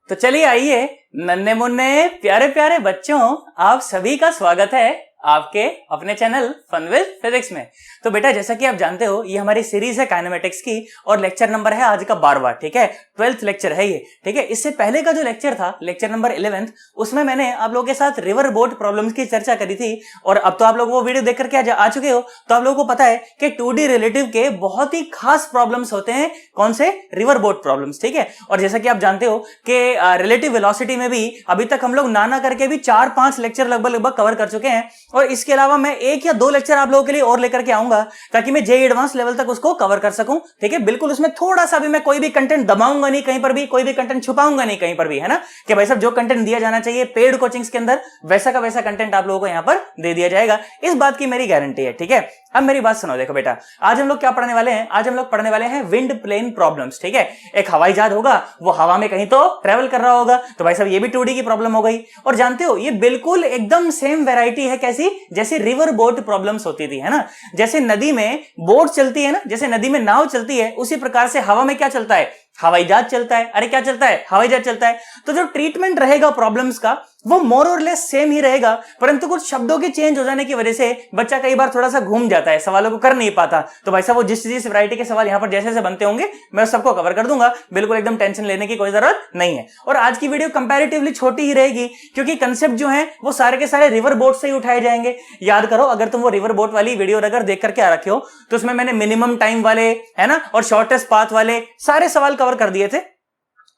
तो चलिए आइए नन्हे मुन्ने प्यारे प्यारे बच्चों, आप सभी का स्वागत है आपके अपने चैनल फन विद फिजिक्स में। तो बेटा जैसा कि आप जानते हो ये हमारी सीरीज है काइनेमेटिक्स की और लेक्चर नंबर है आज का 12वां, ठीक है, 12th लेक्चर है ये, ठीक है। इससे पहले का जो लेक्चर था लेक्चर नंबर 11th, उसमें मैंने आप लोगों के साथ रिवर बोट प्रॉब्लम्स की चर्चा करी थी और अब तो आप लोग वो वीडियो देख करके आ चुके हो, तो आप लोगों को पता है कि 2D रिलेटिव के बहुत ही खास प्रॉब्लम्स होते हैं। कौन से? रिवर बोट प्रॉब्लम्स, ठीक है। और जैसा कि आप जानते हो कि रिलेटिव वेलोसिटी में भी अभी तक हम लोग ना करके भी 4-5 लेक्चर लगभग कवर कर चुके हैं और इसके अलावा मैं 1 या 2 लेक्चर आप लोगों के लिए और लेकर के आऊंगा ताकि मैं जेईई एडवांस लेवल तक उसको कवर कर सकूं, ठीक है। बिल्कुल उसमें थोड़ा सा भी मैं कोई भी कंटेंट दबाऊंगा नहीं कहीं पर भी, कोई भी कंटेंट छुपाऊंगा नहीं कहीं पर भी, है ना, कि भाई साहब जो कंटेंट दिया जाना चाहिए पेड कोचिंग्स के अंदर वैसा का वैसा कंटेंट आप लोगों को यहां पर दे दिया जाएगा, इस बात की मेरी गारंटी है, ठीक है। अब मेरी बात सुनो, देखो बेटा आज हम लोग क्या पढ़ने वाले हैं, आज हम लोग पढ़ने वाले हैं विंड प्लेन प्रॉब्लम्स, ठीक है। एक हवाई जहाज होगा, वो हवा में कहीं तो ट्रेवल कर रहा होगा, तो भाई साहब ये भी 2D की प्रॉब्लम हो गई। और जानते हो ये बिल्कुल एकदम सेम वैरायटी है, कैसी? जैसे रिवर बोट प्रॉब्लम्स होती थी, है ना। जैसे नदी में बोट चलती है ना, जैसे नदी में नाव चलती है, उसी प्रकार से हवा में क्या चलता है? हवाई जहाज चलता है। अरे क्या चलता है? हवाई जहाज चलता है। तो जो ट्रीटमेंट रहेगा प्रॉब्लम्स का वो मोर और लेस सेम ही रहेगा, परंतु कुछ शब्दों के चेंज हो जाने की वजह से बच्चा कई बार थोड़ा सा घूम जाता है, सवालों को कर नहीं पाता। तो भाई साहब वो जिस वैरायटी के सवाल यहां पर जैसे बनते होंगे मैं सबको कवर कर दूंगा, बिल्कुल एकदम टेंशन लेने की कोई जरूरत नहीं है। और आज की वीडियो कंपैरेटिवली छोटी ही रहेगी क्योंकि कंसेप्ट जो है वो सारे के सारे रिवर बोट से ही उठाए जाएंगे। याद करो, अगर तुम वो रिवर बोट वाली वीडियो अगर देख करके आ रखे हो तो उसमें मैंने मिनिमम टाइम वाले, है ना, और शॉर्टेस्ट पाथ वाले सारे सवाल कवर कर दिए थे।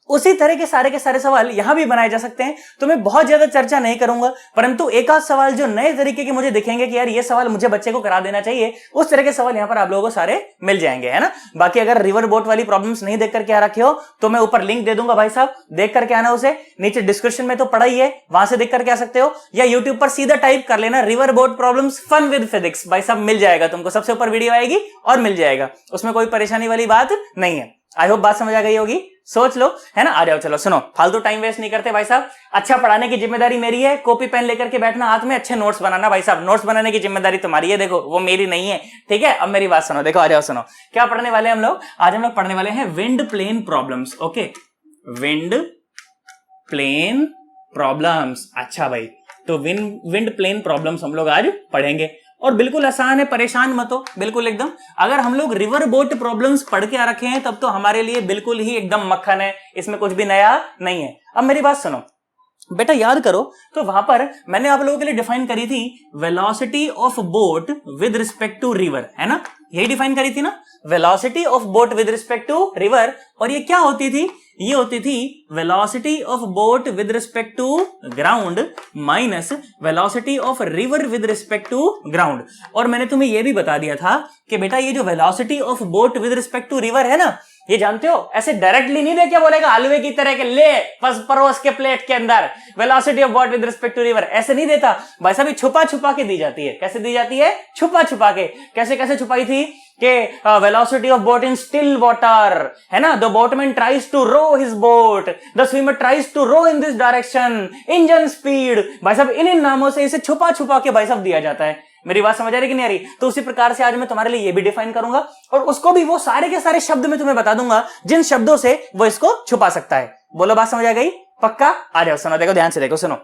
उसी तरह के सारे सवाल यहां भी बनाए जा सकते हैं, तो मैं बहुत ज्यादा चर्चा नहीं करूंगा, परंतु एक आध सवाल जो नए तरीके के मुझे दिखेंगे कि यार ये सवाल मुझे बच्चे को करा देना चाहिए, उस तरह के सवाल यहां पर आप लोगों को सारे मिल जाएंगे, है ना। बाकी अगर रिवर बोट वाली प्रॉब्लम्स नहीं देख करके आ रखे हो तो मैं ऊपर लिंक दे दूंगा, भाई साहब देख करके आना उसे, नीचे डिस्क्रिप्शन में तो पड़ा ही है, वहां से देख करके आ सकते हो, या यूट्यूब पर सीधा टाइप कर लेना river boat problems fun with physics, भाई साहब मिल जाएगा तुमको, सबसे ऊपर वीडियो आएगी और मिल जाएगा, उसमें कोई परेशानी वाली बात नहीं है। आई होप बात समझ आ गई होगी, सोच लो, है ना। आ जाओ, चलो सुनो, फालतू टाइम वेस्ट नहीं करते भाई साहब, अच्छा पढ़ाने की जिम्मेदारी मेरी है, कॉपी पेन लेकर के बैठना हाथ में, अच्छे नोट्स बनाना भाई साहब, नोट्स बनाने की जिम्मेदारी तुम्हारी है, देखो वो मेरी नहीं है, ठीक है। अब मेरी बात सुनो, देखो आ जाओ सुनो, क्या पढ़ने वाले हैं हम लोग? आज हम लोग पढ़ने वाले हैं wind plane problems, okay, wind plane problems. अच्छा भाई, तो विंड प्लेन प्रॉब्लम्स हम लोग आज पढ़ेंगे और बिल्कुल आसान है, परेशान मत हो, बिल्कुल एकदम। अगर हम लोग रिवर बोट प्रॉब्लम्स पढ़ के आ रखे हैं तब तो हमारे लिए बिल्कुल ही एकदम मक्खन है, इसमें कुछ भी नया नहीं है। अब मेरी बात सुनो बेटा, याद करो तो वहां पर मैंने आप लोगों के लिए डिफाइन करी थी velocity of boat with respect to river, है ना, यही डिफाइन करी थी ना, velocity of boat with respect to river. और ये क्या होती थी? ये होती थी velocity of boat with respect to ground minus velocity of river with respect to ground. और मैंने तुम्हें यह भी बता दिया था कि बेटा ये जो velocity of boat with respect to river है ना, ये जानते हो ऐसे डायरेक्टली नहीं दे के बोलेगा हलवे की तरह के ले परोस के प्लेट के अंदर velocity of boat with respect to river, ऐसे नहीं देता भाई साहब, छुपा छुपा के दी जाती है। कैसे दी जाती है? छुपा छुपा के। कैसे कैसे छुपाई थी कि velocity of boat in still water, है ना, the boatman tries to row his boat, the swimmer tries to row in this direction, engine speed, भाई साहब इन नामों से इसे छुपा छुपा के भाई साहब दिया जाता है। मेरी बात समझ आ रही कि नहीं आ रही? तो उसी प्रकार से आज मैं तुम्हारे लिए ये भी डिफाइन करूंगा और उसको भी वो सारे के सारे शब्द में तुम्हें बता दूंगा जिन शब्दों से वो इसको छुपा सकता है। बोलो बात समझ आ गई? पक्का? आ जाओ सुनो, देखो ध्यान से देखो, सुनो।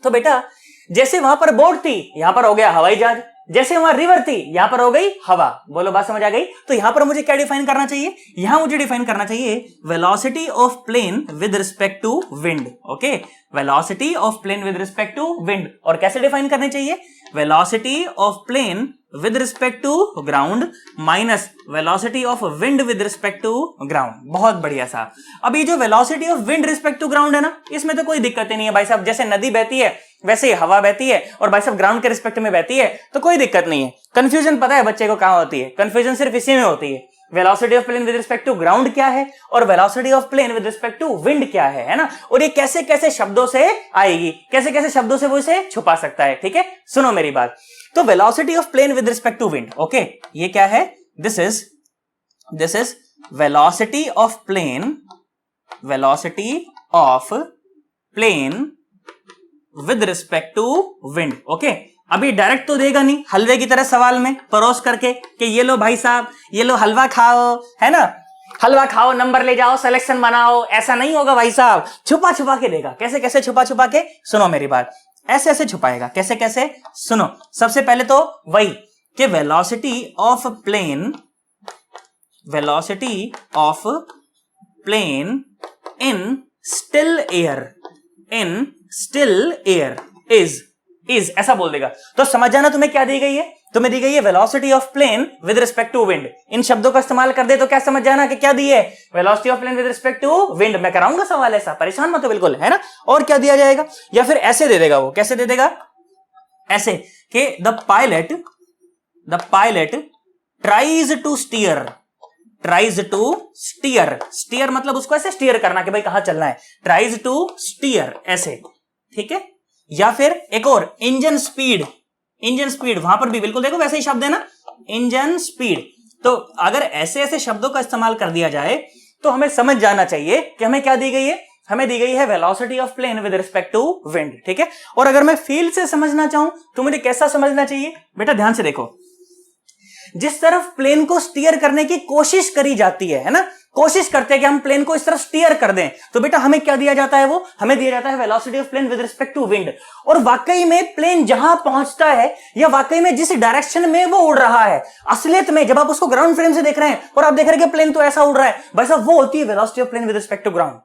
तो बेटा जैसे वहां पर बोट थी, यहां पर हो गया हवाई जहाज, जैसे वहां रिवर थी यहां पर हो गई हवा। बोलो बात समझ आ गई? तो यहां पर मुझे क्या डिफाइन करना चाहिए? यहां मुझे डिफाइन करना चाहिए velocity of plane with respect to wind, okay, velocity of plane with respect to wind. और कैसे डिफाइन करनी चाहिए? Velocity of plane with respect to ground minus velocity of wind with respect to ground. बहुत बढ़िया साहब। अब ये जो velocity of wind respect to ground है ना, इसमें तो कोई दिक्कत ही नहीं है भाई साहब, जैसे नदी बहती है वैसे ही हवा बहती है और भाई साहब ग्राउंड के रिस्पेक्ट में बहती है, तो कोई दिक्कत नहीं है। कंफ्यूजन पता है बच्चे को कहां होती है? कंफ्यूजन सिर्फ इसी में होती है, velocity of plane with respect to ground क्या है और velocity of plane with respect to wind क्या है ना, और ये कैसे कैसे शब्दों से आएगी, कैसे कैसे शब्दों से वो इसे छुपा सकता है, ठीक है। सुनो मेरी बात, तो velocity of plane with respect to wind, okay, ये क्या है? This is velocity of plane with respect to wind, okay. अभी डायरेक्ट तो देगा नहीं हलवे की तरह सवाल में परोस करके कि ये लो भाई साहब, ये लो हलवा खाओ, है ना, हलवा खाओ, नंबर ले जाओ, सिलेक्शन बनाओ, ऐसा नहीं होगा भाई साहब। छुपा छुपा के देगा। कैसे कैसे छुपा छुपा के? सुनो मेरी बात, ऐसे ऐसे छुपाएगा। कैसे कैसे? सुनो, सबसे पहले तो वही कि velocity of plane in still air is ऐसा बोल देगा। तो समझ जाना तुम्हें क्या दी गई है। तुम्हें दी गई है velocity of plane with respect to wind. इन शब्दों का इस्तेमाल कर दे तो क्या समझ जाना कि क्या दी है? Velocity of plane with respect to wind. मैं कराऊंगा सवाल ऐसा, परेशान मत हो बिल्कुल, है ना। और क्या दिया जाएगा? या फिर ऐसे दे देगा वो। कैसे दे देगा? ऐसे कि the pilot tries to steer मतलब उसको ऐसे स्टीयर करना कि भाई कहां चलना है। ट्राइज टू स्टीयर ऐसे, ठीक है। या फिर एक और, इंजन स्पीड वहां पर भी बिल्कुल देखो वैसे ही शब्द है ना, इंजन स्पीड। तो अगर ऐसे ऐसे शब्दों का इस्तेमाल कर दिया जाए तो हमें समझ जाना चाहिए कि हमें क्या दी गई है। हमें दी गई है velocity of plane with respect to wind, ठीक है। और अगर मैं फील से समझना चाहूं तो मुझे कैसा समझना चाहिए? बेटा ध्यान से देखो, जिस तरफ प्लेन को स्टीयर करने की कोशिश करी जाती है ना, कोशिश करते हैं कि हम प्लेन को इस तरफ स्टीयर कर दें, तो बेटा हमें क्या दिया जाता है? वो हमें दिया जाता है velocity of plane with respect to wind. और वाकई में प्लेन जहां पहुंचता है या वाकई में जिस डायरेक्शन में वो उड़ रहा है, असलियत में जब आप उसको ग्राउंड फ्रेम से देख रहे हैं और आप देख रहे हैं कि प्लेन तो ऐसा उड़ रहा है, भाई साहब वो होती है velocity of plane with respect to ground.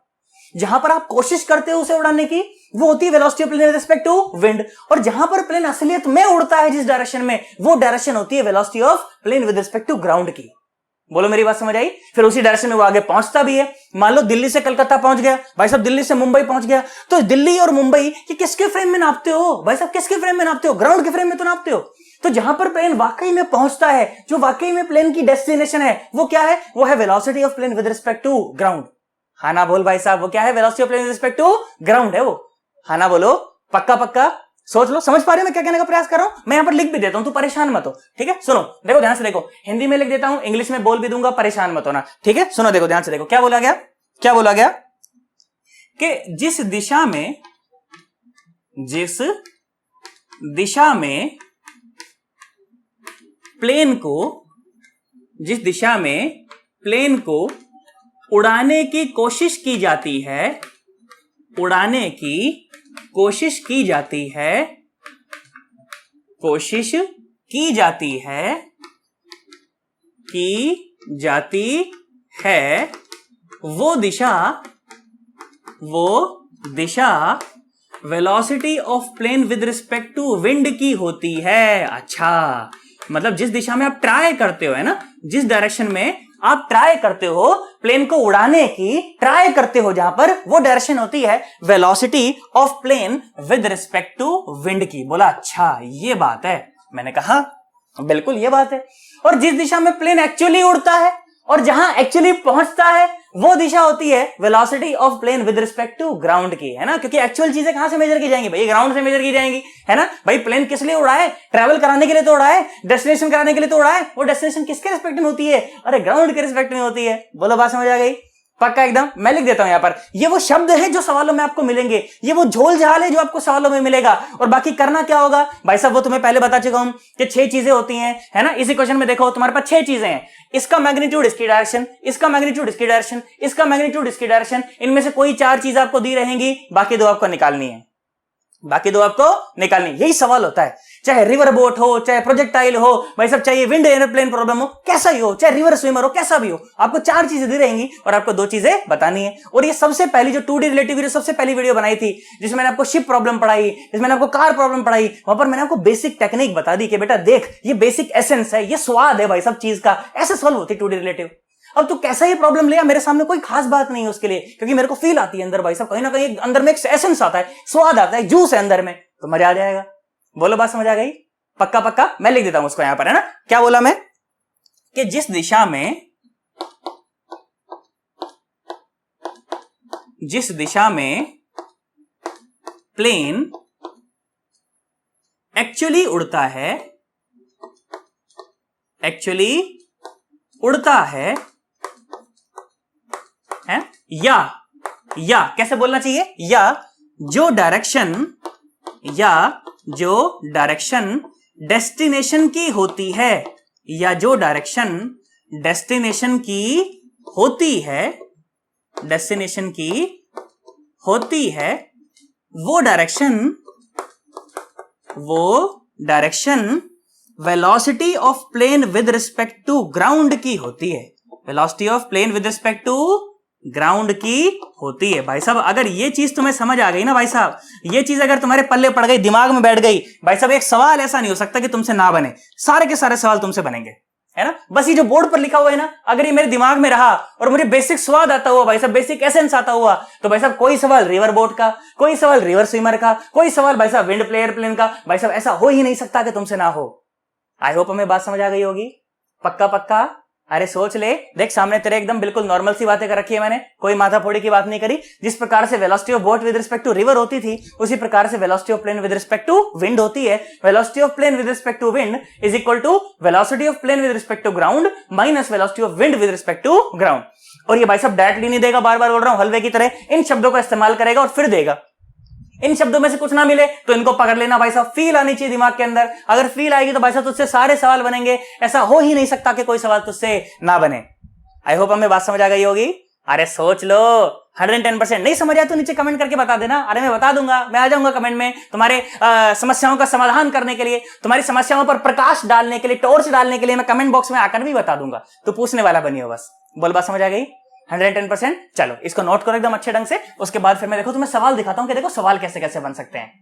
जहां पर आप कोशिश करते हो उसे उड़ाने की, वो होती है velocity of plane with respect to wind. और जहां पर प्लेन असलियत में उड़ता है जिस डायरेक्शन में, वो डायरेक्शन होती है velocity of plane with respect to ground की। बोलो मेरी बात समझ आई? फिर उसी डायरेक्शन में वो आगे पहुंचता भी है। मान लो दिल्ली से कलकत्ता पहुंच गया, भाई साहब दिल्ली से मुंबई पहुंच गया, तो दिल्ली और मुंबई ये किसके फ्रेम में नापते हो? भाई साहब किसके फ्रेम में नापते हो? ग्राउंड के फ्रेम में तो नापते हो। तो जहां पर प्लेन वाकई में पहुंचता है, जो वाकई में प्लेन की डेस्टिनेशन है, वो क्या है? वो है velocity of plane with respect to ground. हाँ ना बोल भाई साहब, वो क्या है? Velocity of plane with respect to ground है वो। हाँ ना बोलो, पक्का पक्का सोच लो। समझ पा रहे हो मैं क्या कहने का प्रयास कर रहा हूं? मैं यहां पर लिख भी देता हूं, तू परेशान मत हो, ठीक है। सुनो देखो ध्यान से देखो, हिंदी में लिख देता हूं, इंग्लिश में बोल भी दूंगा, परेशान मत होना, ठीक है। सुनो देखो ध्यान से देखो, क्या बोला गया कि जिस दिशा में प्लेन को उड़ाने की कोशिश की जाती है, वो दिशा velocity of plane with respect to wind की होती है। अच्छा, मतलब जिस दिशा में आप ट्राई करते हो, है ना, जिस डायरेक्शन में आप ट्राई करते हो प्लेन को उड़ाने की, ट्राई करते हो जहां पर, वो डायरेक्शन होती है velocity of plane with respect to wind की। बोला अच्छा ये बात है। मैंने कहा बिल्कुल ये बात है। और जिस दिशा में प्लेन एक्चुअली उड़ता है और जहां एक्चुअली पहुंचता है, वो दिशा होती है velocity of plane with respect to ground की, है ना। क्योंकि एक्चुअल चीजें कहां से मेजर की जाएंगी भाई? ग्राउंड से मेजर की जाएंगी, है ना। भाई प्लेन किस लिए उड़ा है? ट्रैवल कराने के लिए तो उड़ा है, डेस्टिनेशन कराने के लिए तो उड़ा है। वो डेस्टिनेशन किसके रिस्पेक्ट में होती है? अरे ग्राउंड के रिस्पेक्ट में होती है। बोलो बात समझ आ गई? पक्का एकदम। मैं लिख देता हूं यहां पर, ये वो शब्द है जो सवालों में आपको मिलेंगे, ये वो झोल झाल है जो आपको सवालों में मिलेगा। और बाकी करना क्या होगा भाई साहब, वो तुम्हें पहले बता चुका हूं कि 6 चीजें होती हैं, है ना। इसी क्वेश्चन में देखो तुम्हारे पास 6 चीजें हैं। इसका मैग्नीट्यूड इसकी डायरेक्शन, इसका मैग्नीट्यूड इसकी डायरेक्शन, इसका मैग्नीट्यूड इसकी डायरेक्शन। इनमें से कोई 4 चीज आपको दी रहेंगी, बाकी 2 आपको निकालनी है, यही सवाल होता है। चाहे रिवर बोट हो, चाहे प्रोजेक्टाइल हो, भाई सब चाहिए विंड एयरप्लेन प्रॉब्लम हो, कैसा ही हो, चाहे रिवर स्विमर हो, कैसा भी हो, आपको 4 चीजें दी रहेंगी और आपको 2 चीजें बतानी है। और ये सबसे पहली जो 2D रिलेटिव वीडियो, सबसे पहली वीडियो बनाई थी जिसमें मैंने आपको शिप प्रॉब्लम पढ़ाई, जिसमें मैंने आपको कार प्रॉब्लम पढ़ाई, वहां पर मैंने आपको बेसिक टेक्निक बता दी कि बेटा देख ये बेसिक एसेंस है, ये स्वाद है भाई सब चीज का, ऐसे सॉल्व होती 2D रिलेटिव। अब तू कैसा ही प्रॉब्लम ले, मेरे सामने कोई खास बात नहीं है उसके लिए, क्योंकि मेरे को फील आती है अंदर भाई साहब, कहीं ना कहीं अंदर में एक एसेंस आता है, स्वाद आता है, जूस है अंदर में, तो मजा आ जाएगा। बोलो बात समझ आ गई? पक्का पक्का। मैं लिख देता हूं उसको यहां पर, है ना। क्या बोला मैं? कि जिस दिशा में प्लेन एक्चुअली उड़ता है, या कैसे बोलना चाहिए? या जो डायरेक्शन डेस्टिनेशन की होती है, या जो डायरेक्शन डेस्टिनेशन की होती है, डेस्टिनेशन की होती है, वो direction velocity of plane with respect to ground की होती है। Velocity of plane with respect to ground की होती है। भाई साहब अगर ये चीज तुम्हें समझ आ गई ना भाई साहब, ये चीज अगर तुम्हारे पल्ले पड़ गई, दिमाग में बैठ गई, भाई साहब एक सवाल ऐसा नहीं हो सकता कि तुमसे ना बने, सारे के सारे सवाल तुमसे बनेंगे, है ना। बस ये जो बोर्ड पर लिखा हुआ है ना, अगर ये मेरे दिमाग में रहा और मुझे बेसिक स्वाद आता हुआ, भाई साहब बेसिक एसेंस आता हुआ, तो भाई साहब कोई सवाल रिवर बोट का, कोई सवाल रिवर स्विमर का, कोई सवाल भाई साहब विंड प्लेयर प्लेन का, भाई साहब ऐसा हो ही नहीं सकता कि तुमसे ना हो। आई होप हमें बात समझ आ गई होगी। पक्का पक्का। अरे सोच ले, देख सामने तेरे एकदम बिल्कुल नॉर्मल सी बातें कर रखी है मैंने, कोई माथा फोड़ी की बात नहीं करी। जिस प्रकार से velocity of boat with respect to river होती थी, उसी प्रकार से velocity of plane with respect to wind होती है। Velocity of plane with respect to wind is equal to velocity of plane with respect to ground minus velocity of wind with respect to ground. और ये भाई साहब directly नहीं देगा, बार बार बोल रहा हूं, हलवे की तरह इन शब्दों का इस्तेमाल करेगा और फिर देगा। इन शब्दों में से कुछ ना मिले तो इनको पकड़ लेना भाई साहब, फील आनी चाहिए दिमाग के अंदर। अगर फील आएगी तो भाई साहब तुझसे सारे सवाल बनेंगे, ऐसा हो ही नहीं सकता कि कोई सवाल तुझसे ना बने। आई होप हमें बात समझ आ गई होगी। अरे सोच लो, 110%। नहीं समझ आया तो नीचे कमेंट करके बता देना, अरे मैं बता दूंगा, मैं आ जाऊंगा कमेंट में तुम्हारे समस्याओं का समाधान करने के लिए, तुम्हारी समस्याओं पर प्रकाश डालने के लिए, टॉर्च डालने के लिए मैं कमेंट बॉक्स में आकर भी बता दूंगा। तो पूछने वाला बनियो बस। बोल बात समझ आ गई? 110%। चलो इसको नोट करो एकदम अच्छे ढंग से। उसके बाद फिर मैं देखो तुम्हें सवाल दिखाता हूं कि देखो सवाल कैसे कैसे बन सकते हैं।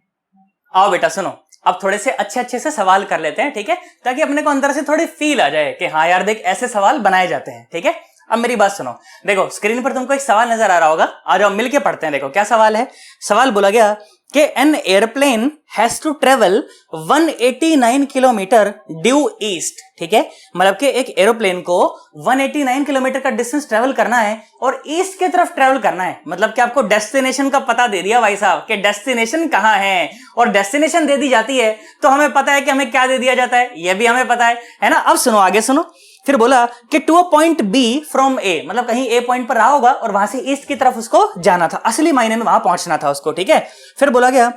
आओ बेटा सुनो, अब थोड़े से अच्छे से सवाल कर लेते हैं, ठीक है, ताकि अपने को अंदर से थोड़ी फील आ जाए कि हाँ यार देख ऐसे सवाल बनाए जाते हैं, ठीक है। अब मेरी बात सुनो, देखो स्क्रीन पर तुमको एक सवाल नजर आ रहा होगा, आ जाओ मिलके पढ़ते हैं। देखो क्या सवाल है। सवाल बोला गया कि an airplane has to travel 189 kilometre due east, ठीक है, मतलब कि एक एरोप्लेन को 189 किलोमीटर का डिस्टेंस ट्रेवल करना है और ईस्ट की तरफ ट्रेवल करना है। मतलब कि आपको डेस्टिनेशन का पता दे दिया भाई साहब कि डेस्टिनेशन कहां है, और डेस्टिनेशन दे दी जाती है तो हमें पता है कि हमें क्या दे दिया जाता है, यह भी हमें पता है ना। अब सुनो आगे सुनो, फिर बोला कि to a point B from A, मतलब कहीं ए पॉइंट पर रहा होगा और वहां से ईस्ट की तरफ उसको जाना था, असली मायने में वहां पहुंचना था उसको, ठीक है। फिर बोला गया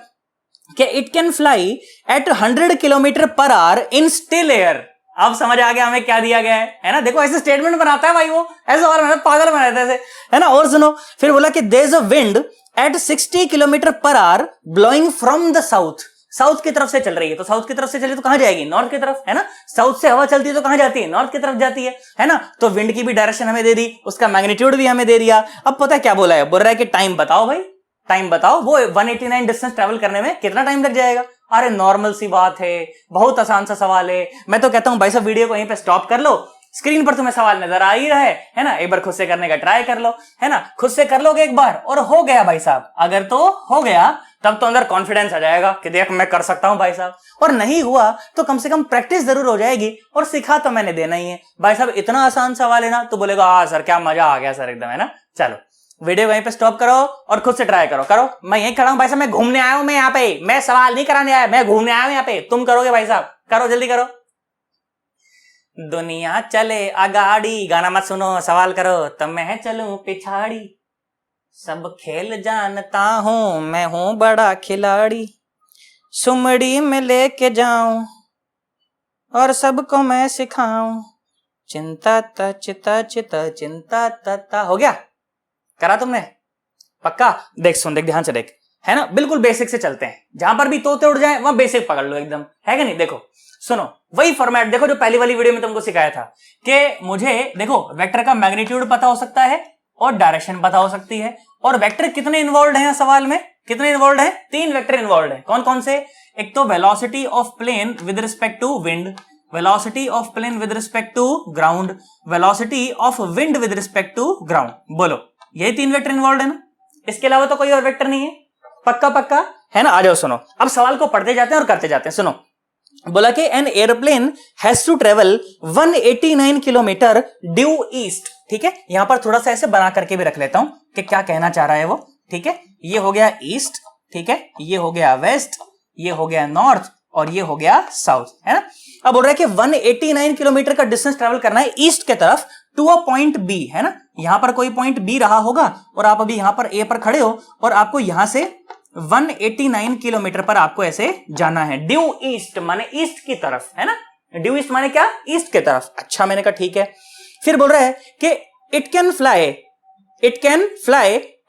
कि it can fly at 100 kilometre per hour in still air. अब समझ आ गया हमें क्या दिया गया है ना। देखो ऐसे स्टेटमेंट बनाता है भाई वो, ऐसे और पागल बनाता है ऐसे, है ना। और सुनो, फिर बोला कि there is a wind at 60 kilometre per hour blowing from the south. South की तरफ से चल रही है, तो साउथ की तरफ से चली तो कहां जाएगी, नॉर्थ की तरफ, है ना। साउथ से हवा चलती है तो कहां जाती है, नॉर्थ की तरफ जाती है ना। तो विंड की भी डायरेक्शन हमें दे दी, उसका मैग्नीट्यूड भी हमें दे दिया। अब पता है क्या बोला है, बोल रहा है कि टाइम बताओ भाई, टाइम बताओ, वो 189 डिस्टेंस ट्रेवल करने में कितना टाइम लग जाएगा। अरे नॉर्मल सी बात है, बहुत आसान सा सवाल है। मैं तो कहता हूं भाई साहब वीडियो को यहीं पे स्टॉप कर लो, स्क्रीन पर तुम्हें सवाल नजर आ ही रहा है ना। एक बार खुद से करने का ट्राई कर लो, है ना। खुद से कर लोगे एक बार और हो गया भाई साहब, अगर तो हो गया तब तो अंदर कॉन्फिडेंस आ जाएगा कि देख मैं कर सकता हूं भाई साहब। और नहीं हुआ तो कम से कम प्रैक्टिस जरूर हो जाएगी, और सिखा तो मैंने देना ही है भाई साहब। इतना आसान सवाल है ना, तो बोलेगा हाँ सर क्या मजा आ गया सर एकदम, है ना। चलो वीडियो वहीं पे स्टॉप करो और खुद से ट्राई करो। मैं यहीं खड़ा हूं भाई साहब, मैं घूमने आया हूं, मैं यहाँ पे, मैं सवाल नहीं कराने आया, मैं घूमने आया हूं यहाँ पे। तुम करोगे भाई साहब, करो जल्दी करो। दुनिया चले आगाड़ी, गाना मत सुनो, सवाल करो। तब मैं चलूं पिछाड़ी, सब खेल जानता हूं, मैं हूं बड़ा खिलाड़ी। सुमड़ी में लेके जाऊं और सबको मैं सिखाऊं, चिंता ता चिता चिता चिंता ता। हो गया, करा तुमने पक्का। देख सुन, देख ध्यान से देख, है ना। बिल्कुल बेसिक से चलते हैं, जहां पर भी तोते उड़ जाए वहां बेसिक पकड़ लो एकदम, है कि नहीं। देखो सुनो, वही फॉर्मेट देखो जो पहली वाली वीडियो में तुमको सिखाया था कि मुझे देखो वेक्टर का मैग्नीट्यूड पता हो सकता है और डायरेक्शन पता हो सकती है। और वेक्टर कितने इन्वॉल्व हैं सवाल में, कितने इन्वॉल्व हैं, 3 वेक्टर इन्वॉल्व हैं। कौन कौन से, एक तो velocity of plane with respect to wind, velocity of plane with respect to ground, velocity of wind with respect to ground. बोलो यही 3 वेक्टर इन्वॉल्व है ना, इसके अलावा तो कोई और वेक्टर नहीं है। पक्का पक्का, है ना। आ जाओ सुनो, अब सवाल को पढ़ते जाते हैं और करते जाते हैं। सुनो, बोला कि an airplane has to travel 189 kilometre due east, ठीक है। यहां पर थोड़ा सा ऐसे बना करके भी रख लेता हूं कि क्या कहना चाह रहा है वो, ठीक है। ये हो गया ईस्ट, ठीक है, ये हो गया वेस्ट, ये हो गया नॉर्थ और ये हो गया साउथ, है ना। अब बोल रहा है कि 189 किलोमीटर का डिस्टेंस ट्रेवल करना है ईस्ट के तरफ टू अ पॉइंट बी, है ना। यहां पर कोई पॉइंट बी रहा होगा और आप अभी यहां पर ए पर खड़े हो और आपको यहां से 189 किलोमीटर पर आपको ऐसे जाना है ड्यू ईस्ट, माने ईस्ट की तरफ, है ना। ड्यू ईस्ट माने क्या, ईस्ट की तरफ। अच्छा मैंने कहा ठीक है। फिर बोल रहा है कि it can fly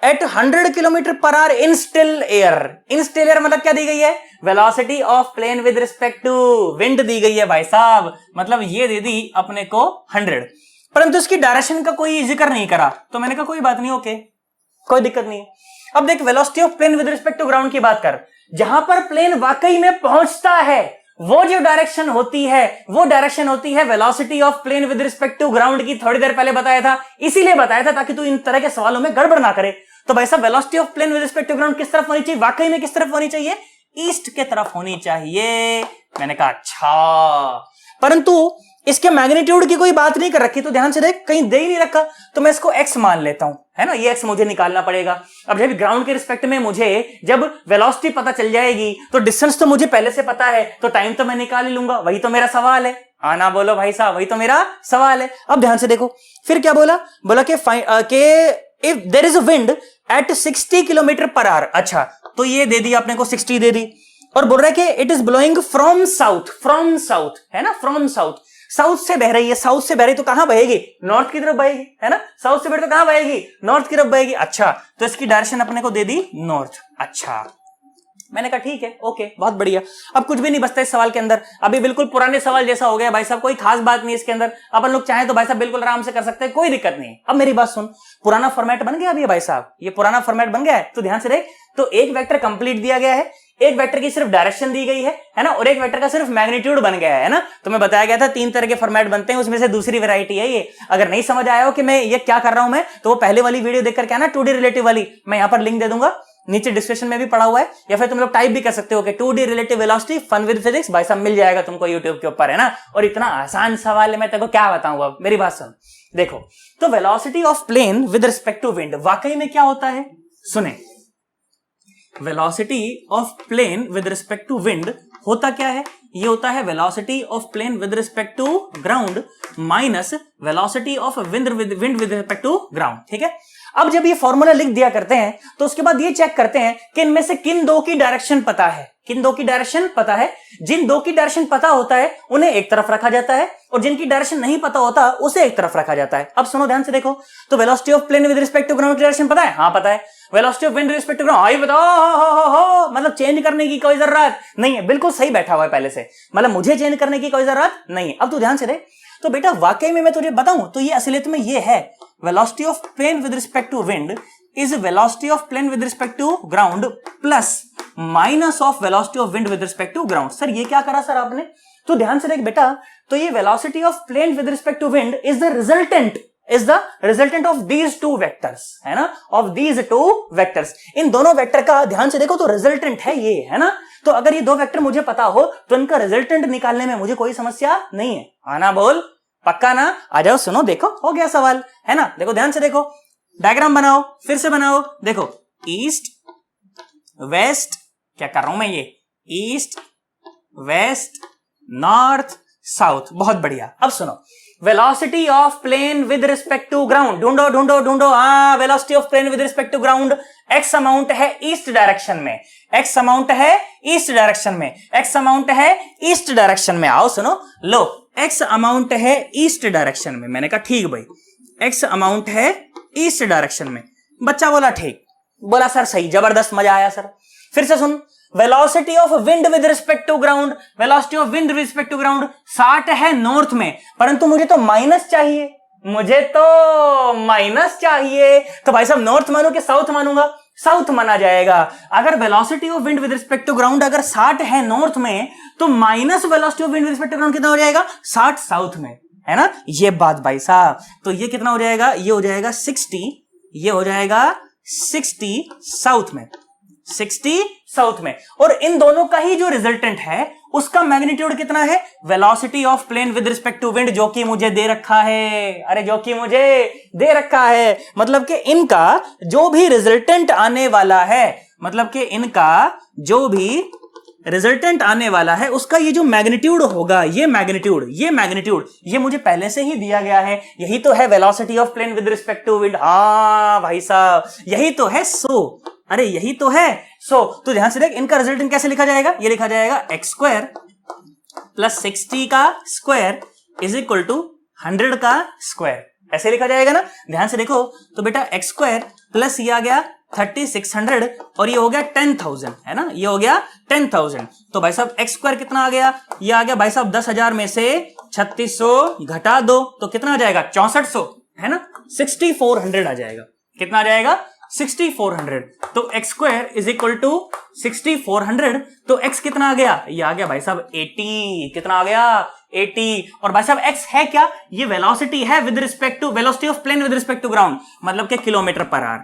at 100 kilometre per hour in still air. In still air मतलब क्या दी गई है? Velocity of plane with respect to wind दी गई है भाई साहब, मतलब ये दे दी अपने को 100, परंतु इसकी डायरेक्शन का कोई जिक्र नहीं करा। तो मैंने कहा कोई बात नहीं, ओके कोई दिक्कत नहीं है। अब देख velocity of plane with respect to ground की बात कर, जहां पर प्लेन वाकई में पहुंचता है वो जो डायरेक्शन होती है वो डायरेक्शन होती है velocity of plane with respect to ground की। थोड़ी देर पहले बताया था, इसीलिए बताया था ताकि तू इन तरह के सवालों में गड़बड़ ना करे। तो भाई साहब velocity of plane with respect to ground किस तरफ होनी चाहिए? वाकई में किस तरफ होनी चाहिए? ईस्ट के तरफ होनी चाहिए। मैंने कहा अच्छा, परंतु इसके मैग्नीट्यूड की कोई बात नहीं कर रखी, तो ध्यान से देख, कहीं दे ही नहीं रखा, तो मैं इसको x मान लेता हूं, है ना। ये x मुझे निकालना पड़ेगा। अब जब ग्राउंड के रिस्पेक्ट में मुझे जब वेलोसिटी पता चल जाएगी तो डिस्टेंस तो मुझे पहले से पता है, तो टाइम तो मैं निकाल ही लूंगा। वही तो मेरा सवाल है। आना बोलो भाई साहब, वही तो मेरा सवाल है। अब ध्यान से देखो फिर क्या बोला कि if there is a wind at 60 kilometre per hour. अच्छा, तो ये दे दी आपने को 60 दे दी, और बोल रहा है कि it is blowing from south, है ना, फ्रॉम साउथ से बह रही है। साउथ से बह रही तो कहां बहेगी? नॉर्थ की तरफ बहेगी, है ना। साउथ से बह रही तो कहां बहेगी? नॉर्थ की तरफ बहेगी। अच्छा, तो इसकी डायरेक्शन अपने को दे दी नॉर्थ। अच्छा, मैंने कहा ठीक है, ओके, बहुत बढ़िया। अब कुछ भी नहीं बचता इस सवाल के अंदर, अभी बिल्कुल पुराने सवाल जैसा हो गया भाई साहब, कोई खास बात नहीं इसके अंदर। अपन लोग चाहें तो भाई साहब बिल्कुल आराम से कर सकते हैं, कोई दिक्कत नहीं। अब मेरी बात सुन, पुराना फॉर्मेट बन गया अभी भाई साहब, ये पुराना फॉर्मेट बन गया है। तो ध्यान से देख, तो एक वेक्टर कंप्लीट दिया गया है, एक वेक्टर की सिर्फ डायरेक्शन दी गई है ना, और एक वेक्टर का सिर्फ मैग्नीट्यूड बन गया है ना। तो मैं बताया गया था 3 तरह के फॉर्मेट बनते हैं, उसमें से दूसरी वैरायटी है ये। अगर नहीं समझ आया हो कि मैं ये क्या कर रहा हूं मैं, तो वो पहले वाली वीडियो देखकर क्या ना 2D रिलेटिव वाली, मैं यहां पर लिंक दे दूंगा, नीचे डिस्क्रिप्शन में भी पड़ा हुआ है, या फिर तुम लोग टाइप भी कर सकते हो कि 2D relative velocity fun with physics, भाई साहब मिल जाएगा तुमको यूट्यूब के ऊपर, है ना। और इतना आसान सवाल है, मैं तेरे को क्या बताऊं। अब मेरी बात सुन, देखो तो velocity of plane with respect to wind वाकई में क्या होता है? सुने, velocity of plane with respect to wind होता क्या है? ये होता है velocity of plane with respect to ground minus velocity of wind with respect to ground, ठीक है। अब जब ये फॉर्मूला लिख दिया करते हैं तो उसके बाद ये चेक करते हैं कि इनमें से किन दो की डायरेक्शन पता है, किन दो की डायरेक्शन पता है। जिन दो की डायरेक्शन पता होता है उन्हें एक तरफ रखा जाता है, और जिनकी डायरेक्शन नहीं पता होता उसे एक तरफ रखा जाता है। अब सुनो ध्यान से देखो, तो velocity of plane with respect to ground की डायरेक्शन पता है? हाँ पता है। Velocity of wind with respect to ground, आई बताओ, हो मतलब चेंज करने की कोई जरूरत नहीं है, बिल्कुल सही बैठा हुआ है पहले से, मतलब मुझे चेंज करने की कोई जरूरत नहीं है। अब तू ध्यान से देख, तो बेटा वाकई में मैं तुझे बताऊं तो ये असलियत में ये है, velocity of plane with respect to wind is velocity of plane with respect to ground plus minus of velocity of wind with respect to ground। Sir ये क्या करा सर आपने? तो ध्यान से देख बेटा, तो ये velocity of plane with respect to wind is the resultant of these two vectors, है ना, of these two vectors। इन दोनों वेक्टर का ध्यान से देखो तो रिजल्टेंट है ये, है ना। तो अगर ये दो वेक्टर मुझे पता हो तो इनका रिजल्टेंट निकालने में मुझे कोई समस्या नहीं है। आना बोल, पक्का ना? आ जाओ, सुनो, देखो हो गया सवाल, है ना। देखो ध्यान से देखो, डायग्राम बनाओ, फिर से बनाओ, देखो ईस्ट वेस्ट, क्या कर रहा हूं मैं, ये ईस्ट वेस्ट नॉर्थ साउथ, बहुत बढ़िया। अब सुनो, velocity of plane with respect to ground, ढूंढो ढूंढो ढूंढो। हाँ, velocity of plane with respect to ground X amount है ईस्ट डायरेक्शन में, एक्स अमाउंट है ईस्ट डायरेक्शन में, एक्स अमाउंट है ईस्ट डायरेक्शन में। आओ सुनो, लो एक्स अमाउंट है ईस्ट डायरेक्शन में। मैंने कहा ठीक भाई, एक्स अमाउंट है ईस्ट डायरेक्शन में। बच्चा बोला ठीक, बोला सर सही, जबरदस्त, मजा आया सर। फिर से सुन, velocity of wind with respect to ground, velocity of wind with respect to ground 60 है नॉर्थ में, परंतु मुझे तो माइनस चाहिए, मुझे तो माइनस चाहिए। तो भाई साहब नॉर्थ मानू कि साउथ मानूंगा? साउथ माना जाएगा। अगर velocity of wind with respect to ground अगर 60 है नॉर्थ में, तो minus velocity of wind with respect to ground कितना हो जाएगा? 60 साउथ में, है ना। ये बात भाई साहब, तो ये कितना हो जाएगा? ये हो जाएगा 60, ये हो जाएगा 60 साउथ में, 60 साउथ में। और इन दोनों का ही जो रिजल्टेंट है उसका मैग्नीट्यूड कितना है? Velocity of plane with respect to wind, जो कि मुझे दे रखा है। अरे जो कि मुझे दे रखा है, मतलब कि इनका जो भी रिजल्टेंट आने वाला है, मतलब कि इनका जो भी रिजल्टेंट आने वाला है उसका ये जो मैग्नीट्यूड होगा, ये मैग्नीट्यूड ये मुझे पहले से ही दिया गया है। यही तो है velocity of plane with respect to wind. हाँ भाई साहब, यही तो है। अरे यही तो है। तो ध्यान से देख, इनका रिजल्टेंट कैसे लिखा जाएगा? ये लिखा जाएगा एक्स स्क्वायर प्लस 60 का स्क्वायर इज इक्वल टू 100 का स्क्वायर। ऐसे लिखा जाएगा ना, ध्यान से देखो। तो बेटा एक्स स्क्वायर प्लस ये आ गया 3600 और ये हो गया 10,000, है ना, ये हो गया 10,000। तो भाई साहब एक्स स्क्वायर कितना आ गया, ये आ गया भाई साहब 10,000 में से 3600 घटा दो तो कितना आ जाएगा 6400, है ना, 6400 आ जाएगा। कितना आ जाएगा 6400। तो X square is equal to 6400। तो एक्स कितना आ गया, ये आ गया भाई साहब 80। कितना आ गया 80। और भाई साहब एक्स है क्या, ये वेलोसिटी है with respect to velocity of plane with respect to ground, मतलब के kilometre per our,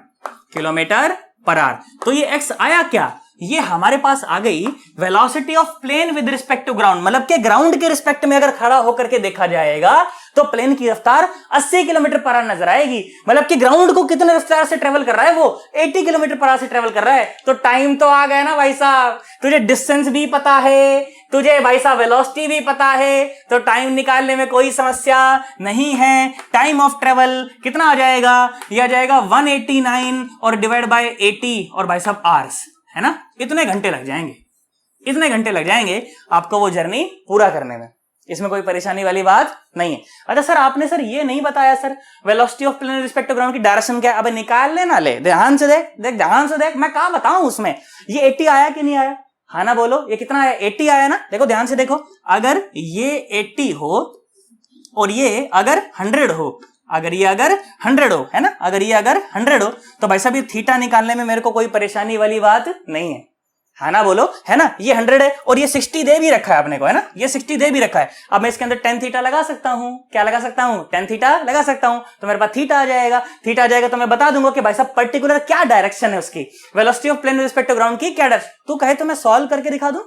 kilometre per our. तो ये एक्स आया क्या, ये हमारे पास आ गई velocity of plane with respect to ground, मतलब के ग्राउंड के रिस्पेक्ट में अगर खड़ा होकर के देखा जाएगा तो प्लेन की रफ्तार 80 किलोमीटर पर आवर नजर आएगी। मतलब कि ग्राउंड को कितने रफ्तार से ट्रेवल कर रहा है, वो 80 किलोमीटर पर आवर से ट्रेवल कर रहा है। तो टाइम तो आ गया ना भाई साहब, तुझे डिस्टेंस भी पता है, तुझे भाई साहब वेलोसिटी भी पता है, तो टाइम निकालने में कोई समस्या नहीं है। टाइम ऑफ ट्रेवल कितना आ जाएगा, यह आ जाएगा 189 और डिवाइड बाय 80 और भाई साहब आवर्स, है ना, इतने घंटे लग जाएंगे, इतने घंटे लग जाएंगे आपको वो जर्नी पूरा करने में। इसमें कोई परेशानी वाली बात नहीं है। अच्छा सर आपने सर ये नहीं बताया sir velocity of plane respect to ground की डायरेक्शन क्या है। अबे निकाल लेना, ले ध्यान से देख, देख ध्यान से देख, मैं कहां बताऊं उसमें ये 80 आया कि नहीं आया, हाँ ना बोलो, ये कितना आया 80 आया ना। देखो ध्यान से देखो, अगर ये 80 हो और ये अगर 100 हो, अगर ये अगर 100 हो, है ना, अगर ये अगर 100 हो तो भाई साहब ये थीटा निकालने में मेरे को कोई परेशानी वाली बात नहीं है, है ना बोलो, है ना। ये 100 है और ये 60 दे भी रखा है अपने को, है ना, ये 60 दे भी रखा है। अब मैं इसके अंदर tan थीटा लगा सकता हूं, क्या लगा सकता हूं, tan थीटा लगा सकता हूं, तो मेरे पास थीटा आ जाएगा। थीटा आ जाएगा तो मैं बता दूंगा कि भाई साहब पर्टिकुलर क्या डायरेक्शन है उसकी, velocity of plane respect to ground की क्या डायरेक्शन। तू कहे तो मैं सॉल्व करके दिखा दूं,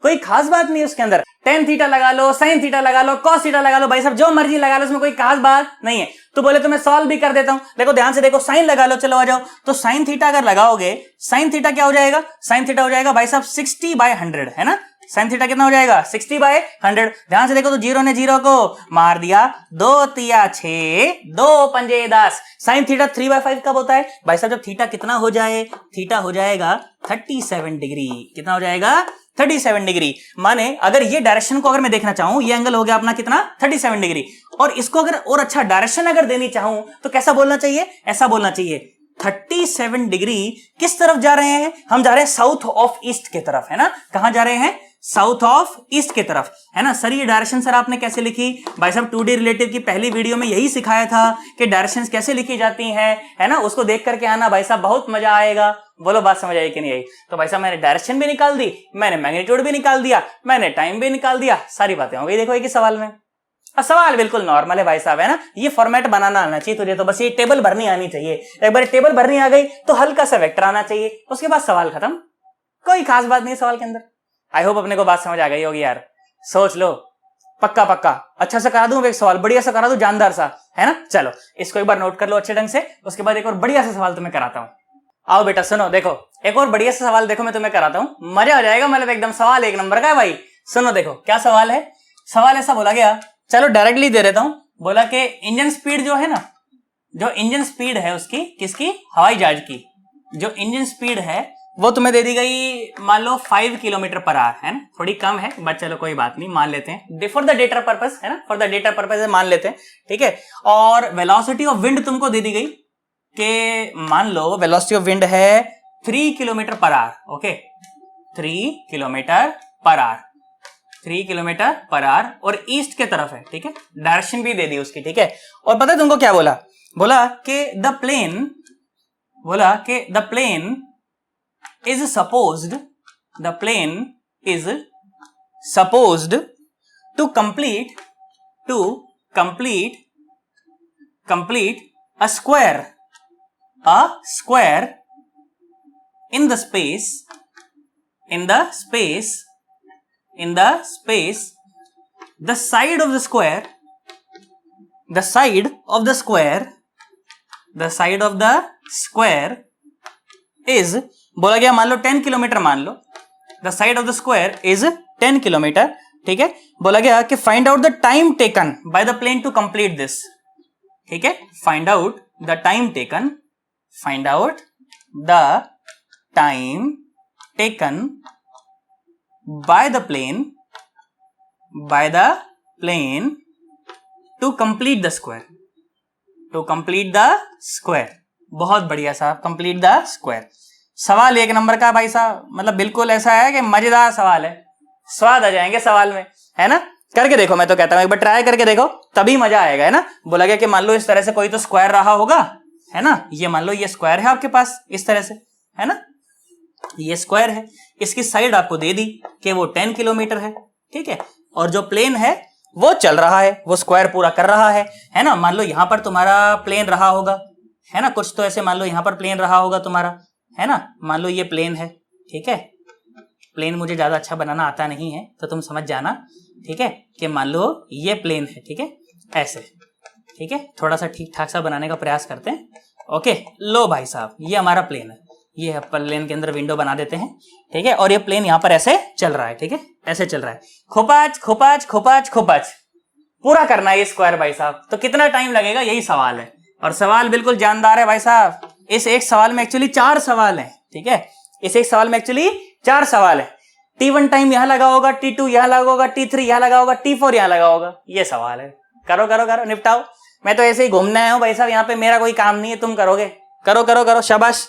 कोई खास बात नहीं है उसके अंदर। tan थीटा लगा लो, sin थीटा लगा लो, cos थीटा लगा लो, भाई साहब जो मर्जी लगा लो, उसमें कोई खास बात नहीं है। तो बोले तो मैं सॉल्व भी कर देता हूं। देखो ध्यान से देखो, साइन लगा लो, चलो आ जाओ। तो साइन थीटा अगर लगाओगे, साइन थीटा क्या हो जाएगा, साइन थीटा हो जाएगा भाई साहब 60/100, है ना। साइन थीटा कितना हो जाएगा 60/100। ध्यान से देखो, तो जीरो ने जीरो को मार दिया, 2 तिया 6, 2 पंजे 10। साइन थीटा 3/5 कब होता है भाई साहब, जब थीटा कितना हो जाए, थीटा हो जाएगा 37 डिग्री। कितना हो जाएगा 37 डिग्री। माने अगर ये डायरेक्शन को अगर मैं देखना चाहूं, ये एंगल हो गया अपना कितना 37 डिग्री, और इसको अगर और अच्छा डायरेक्शन अगर देनी चाहूं तो कैसा बोलना चाहिए, ऐसा बोलना चाहिए 37 डिग्री किस तरफ जा रहे हैं, हम जा रहे हैं साउथ ऑफ ईस्ट की तरफ, है ना। कहां जा रहे हैं, साउथ ऑफ ईस्ट की तरफ, है ना। सर ये डायरेक्शन सर आपने कैसे लिखी, भाई साहब 2D रिलेटिव की पहली वीडियो में यही सिखाया था कि डायरेक्शंस कैसे लिखी जाती हैं, है ना, उसको देख करके आना भाई साहब, बहुत मजा आएगा। बोलो बात समझ आई कि नहीं आई। तो भाई साहब मैंने डायरेक्शन भी निकाल दी, मैंने मैग्नीट्यूड भी निकाल दिया, मैंने टाइम भी निकाल दिया, सारी बातें हो गई देखो एक ही सवाल में। और सवाल बिल्कुल नॉर्मल है भाई साहब, है ना। ये फॉर्मेट बनाना आना चाहिए तुझे, तो बस ये टेबल भरनी आनी चाहिए। एक बार टेबल भरनी आ गई तो हल्का सा वेक्टर आना चाहिए, उसके बाद सवाल खत्म, कोई खास बात नहीं सवाल के अंदर। आई होप अपने को बात समझ आ गई होगी यार, सोच लो, पक्का पक्का अच्छा सा करा दूं एक सवाल, बढ़िया सा करा दूं, जानदार सा, है ना। चलो इसको एक बार नोट कर लो अच्छे ढंग से, उसके बाद एक और बढ़िया सा सवाल तुम्हें कराता हूं। आओ बेटा सुनो, देखो एक और बढ़िया सा सवाल देखो मैं तुम्हें कराता हूं, मजा आ जाएगा, मतलब एकदम सवाल एक नंबर का है भाई। सुनो देखो क्या सवाल है। सवाल ऐसा बोला गया, चलो डायरेक्टली दे देता हूं। बोला कि इंजन स्पीड जो है ना, जो इंजन स्पीड है उसकी, किसकी, हवाई जहाज की, जो इंजन स्पीड है वो तुम्हें दे दी गई, मान लो 5 किलोमीटर पर आवर, है ना, थोड़ी कम है बट चलो कोई बात नहीं, मान लेते हैं फॉर द डेटा पर्पस, है ना, फॉर द डेटा पर्पस मान लेते हैं, ठीक है। और वेलोसिटी ऑफ विंड तुमको दे दी गई कि मान लो वेलोसिटी ऑफ विंड है 3 kilometre per our, okay, 3 kilometre per our, 3 kilometre per our, और ईस्ट के तरफ है, ठीक है, डायरेक्शन भी दे दी उसकी, ठीक है। और पता है तुमको क्या बोला, बोला कि द प्लेन, बोला कि the plane is supposed, the plane is supposed to complete a square in the space the side of the square is, बोला गया मान लो 10 किलोमीटर, मान लो the side of the square is 10 kilometre, ठीक है। बोला गया कि find out the time taken by the plane to complete this, ठीक है, find out the time taken, find out the time taken by the plane to complete the square, to complete the square. बहुत बढ़िया साहब, complete the square. सवाल एक number का भाई साहब, मतलब बिल्कुल ऐसा है कि मजेदार सवाल है, स्वाद आ जाएंगे सवाल में, है ना। करके देखो, मैं तो कहता हूं एक बार ट्राई करके देखो, तभी मजा आएगा, है ना। बोला गया कि मान लो इस तरह से कोई तो स्क्वायर रहा होगा, है ना। ये मान लो ये स्क्वायर है आपके पास इस तरह से, है ना, ये स्क्वायर है। इसकी साइड आपको दे दी कि वो 10 किलोमीटर है, ठीक है। और जो प्लेन है वो चल रहा है, वो स्क्वायर पूरा कर रहा है ना। मान लो यहां पर तुम्हारा प्लेन रहा होगा, है ना, कुछ तो ऐसे मान लो यहां पर प्लेन रहा होगा तुम्हारा, है ना। मान लो ये प्लेन है, ठीक है। प्लेन मुझे ज्यादा अच्छा बनाना आता नहीं है तो तुम समझ जाना, ठीक है, कि मान लो ये प्लेन है, ठीक है, ऐसे, ठीक है। थोड़ा सा ठीक ठाक सा बनाने का प्रयास करते हैं। ओके, लो भाई साहब, ये हमारा प्लेन है, ये प्लेन के अंदर विंडो बना देते हैं, ठीक है। और ये प्लेन यहाँ पर ऐसे चल रहा है, ठीक है, ऐसे चल रहा है। खोपाच खोपाच खोपाच खोपाच पूरा करना है ये स्क्वायर भाई साहब। तो कितना टाइम लगेगा, यही सवाल है। और सवाल बिल्कुल जानदार है भाई साहब। इस एक सवाल में एक्चुअली 4 सवाल है, ठीक है। इस एक सवाल में एक्चुअली 4 सवाल है। T1 टाइम यहां लगा होगा, T2 यहां लगा होगा, T3 यहां लगा होगा, T4 यहां लगा होगा। ये सवाल है। करो करो करो, निपटाओ। मैं तो ऐसे ही घूमने आया हूं भाई साहब, यहाँ पे मेरा कोई काम नहीं है, तुम करोगे। करो करो करो, शाबाश,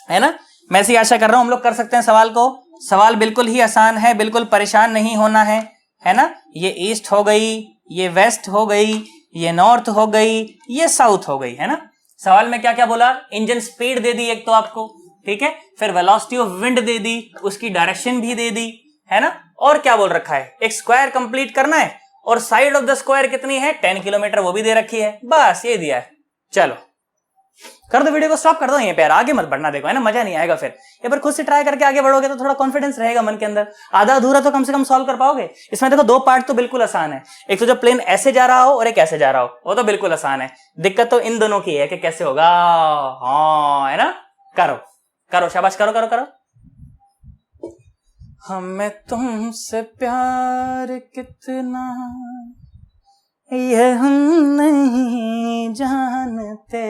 है ना। मैं ऐसी आशा कर रहा हूं हम लोग कर सकते हैं सवाल को। सवाल बिल्कुल ही आसान है, बिल्कुल परेशान नहीं होना है ना। ये ईस्ट हो गई, ये वेस्ट हो गई, ये नॉर्थ हो गई, ये साउथ हो गई, है ना। सवाल में क्या क्या बोला, इंजन स्पीड दे दी एक तो आपको, ठीक है, फिर वेलोसिटी ऑफ विंड दे दी, उसकी डायरेक्शन भी दे दी, है ना। और क्या बोल रखा है, एक स्क्वायर कंप्लीट करना है और साइड ऑफ द स्क्वायर कितनी है, 10 किलोमीटर, वो भी दे रखी है। बस ये दिया है। चलो कर दो, वीडियो को स्टॉप कर दो यहीं पे यार, आगे मत बढ़ना, देखो, है ना, मजा नहीं आएगा। फिर एक बार खुद से ट्राई करके आगे बढ़ोगे तो थोड़ा कॉन्फिडेंस रहेगा मन के अंदर। आधा अधूरा तो कम से कम सॉल्व कर पाओगे। इसमें देखो 2 पार्ट तो बिल्कुल आसान है, एक तो जब प्लेन ऐसे जा रहा हो और एक ऐसे जा रहा हो, वो तो बिल्कुल आसान है। दिक्कत तो इन दोनों की है कि कैसे होगा। हाँ, है ना। करो करो, शाबाश, करो करो करो। हमें तुमसे प्यार कितना ये हम नहीं जानते,